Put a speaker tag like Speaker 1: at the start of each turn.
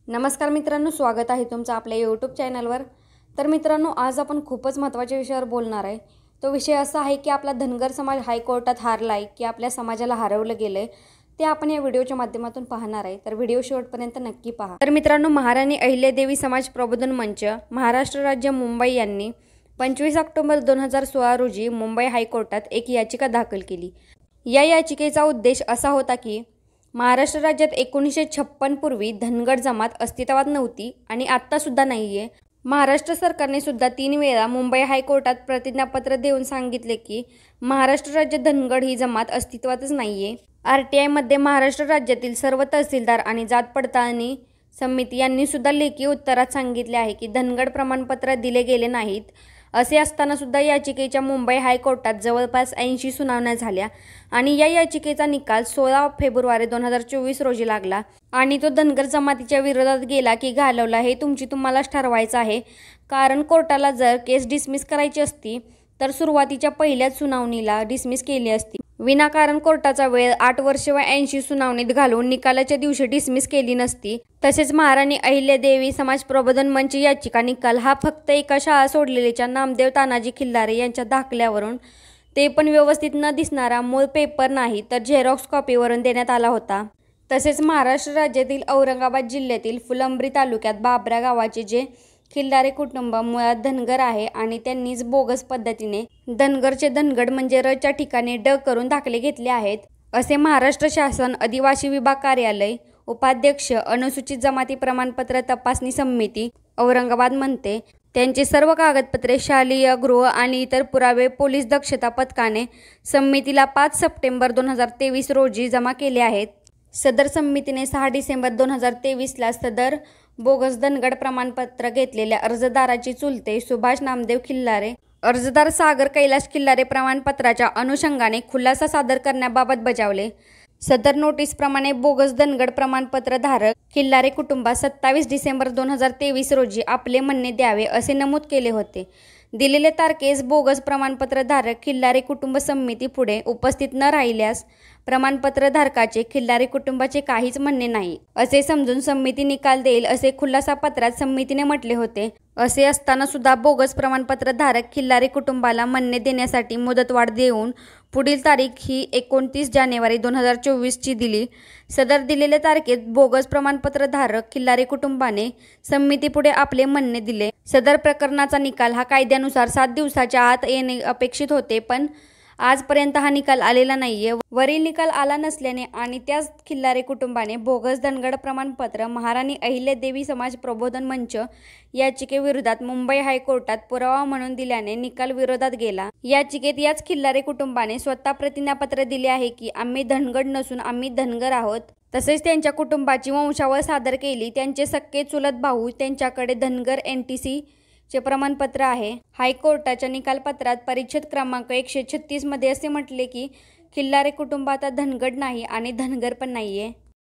Speaker 1: नमस्कार मित्रांनो, स्वागत आहे तुमचं आपल्या यूट्यूब चॅनलवर। तर मित्रांनो, आज आपण खूपच महत्त्वाच्या विषयावर बोलणार आहे। तो विषय असा आहे की आपला धनगर समाज हायकोर्टात हारलाय की आपल्या समाजाला हरवलं गेलंय, ते आपण या व्हिडिओच्या माध्यमातून पाहणार आहे। तर व्हिडिओ शेवटपर्यंत नक्की पहा। तर मित्रांनो, महाराणी अहिल्यादेवी समाज प्रबोधन मंच महाराष्ट्र राज्य मुंबई यांनी 25 ऑक्टोबर 2016 रोजी मुंबई हायकोर्टात एक याचिका दाखल केली। या याचिकेचा उद्देश असा होता की महाराष्ट्र राज्यात 1956 पूर्वी धनगर जमात अस्तित्वात नव्हती आणि आत्ता सुद्धा नाहीये। महाराष्ट्र सरकारने सुद्धा 3 वेळा मुंबई हायकोर्टात प्रतिज्ञापत्र देऊन सांगितले की महाराष्ट्र राज्यात धनगर ही जमात अस्तित्वातच नाहीये। RTI मध्ये महाराष्ट्र राज्यातील सर्व तहसीलदार आणि जात पडताळणी समिती यांनी सुद्धा लेखी उत्तरात सांगितले आहे की धनगर प्रमाणपत्र दिले गेले नाहीत। असे असताना सुद्धा याचिकेच्या मुंबई हायकोर्टात जवळपास 80 सुनावण्या झाल्या आणि या याचिकेचा निकाल 16 फेब्रुवारी 2024 रोजी लागला आणि तो धनगर जमातीच्या विरोधात गेला की घालवला हे तुम्हालाच ठरवायचं आहे। कारण कोर्टाला जर केस डिसमिस करायची असती तर सुरुवातीच्या पहिल्याच सुनावणीला डिसमिस केली असती। विनाकारण कोर्टाचा वेळ 8 वर्षे व 80 सुनावणीत घालून निकालाच्या दिवशी डिसमिस केली नसती। तसेच महाराणी अहिल्यादेवी समाज प्रबोधन मंच याचिका निकाल हा फक्त एका शाळा सोडलेल्याच्या नामदेव तानाजी खिल्लारे यांच्या दाखल्यावरून, ते पण व्यवस्थित न दिसणारा मूळ पेपर नाही तर झेरॉक्स कॉपीवरून देण्यात आला होता। तसेच महाराष्ट्र राज्यातील औरंगाबाद जिल्ह्यातील फुलंब्री तालुक्यात बाबरा गावाचे जे खिल्लारे कुटुंब मुळात धनगर आहे आणि त्यांनीच बोगस पद्धतीने धनगरचे धनगड म्हणजे र च्या ठिकाणी ड करून दाखले घेतले आहेत, असे महाराष्ट्र शासन आदिवासी विभाग कार्यालय उपाध्यक्ष अनुसूचित जमाती प्रमाणपत्र तपासणी समिती औरंगाबाद म्हणते। त्यांचे सर्व कागदपत्रे, शालेय, गृह आणि इतर पुरावे पोलीस दक्षता पथकाने समितीला 5 सप्टेंबर 2023 रोजी जमा केले आहेत। सदर समितीने 6 डिसेंबर 2023 ला सदर बोगस धनगड प्रमाणपत्र घेतलेल्या अर्जदाराची चुलते सुभाष नामदेव खिल्लारे, अर्जदार सागर कैलास खिल्लारे प्रमाणपत्राच्या अनुषंगाने खुलासा सादर करण्याबाबत बजावले। सदर नोटीस प्रमाणे बोगस धनगड प्रमाणपत्र धारक खिल्लारे कुटुंबास 27 डिसेंबर 2023 रोजी आपले म्हणणे द्यावे असे नमूद केले होते। दिलेल्या तारखेस बोगस प्रमाणपत्र धारक खिल्लारे कुटुंब समिती पुढे उपस्थित न राहिल्यास प्रमाणपत्र धारकाचे खिल्लारे कुटुंबाचे काहीच म्हणणे नाही असे समजून समिती निकाल देईल असे खुलासा पत्रात समितीने म्हटले होते। असे असताना सुद्धा बोगस प्रमाणपत्र धारक खिल्लारे कुटुंबाला म्हणणे देण्यासाठी मुदतवाढ देऊन पुढील तारीख ही 29 जानेवारी 2024 ची दिली। सदर दिलेल्या तारखेत बोगस प्रमाणपत्र धारक खिल्लारे कुटुंबाने समितीपुढे आपले म्हणणे दिले। सदर प्रकरणाचा निकाल हा कायद्यानुसार 7 दिवसाच्या आत येणे अपेक्षित होते, पण आजपर्यंत हा निकाल आलेला नाहीये। वरील निकाल आला नसल्याने आणि त्याच खिल्लारे कुटुंबाने बोगस धनगड प्रमाणपत्र महाराणी अहिल्यादेवी समाज प्रबोधन मंच याचिकेविरोधात मुंबई हायकोर्टात पुरावा म्हणून दिल्याने निकाल विरोधात गेला। याचिकेत याच खिल्लारे कुटुंबाने स्वतः प्रतिज्ञापत्र दिले आहे की आम्ही धनगड नसून आम्ही धनगर आहोत। तसेच त्यांच्या कुटुंबाची वंशावळ सादर केली। त्यांचे सख्खे चुलत भाऊ त्यांच्याकडे धनगर NTC चे प्रमाणपत्र आहे। हायकोर्टाच्या निकालपत्रात परिच्छेद क्रमांक 136 मध्ये असे म्हटले की खिल्लारे कुटुंब आता धनगड नाही आणि धनगर पण नाहीये।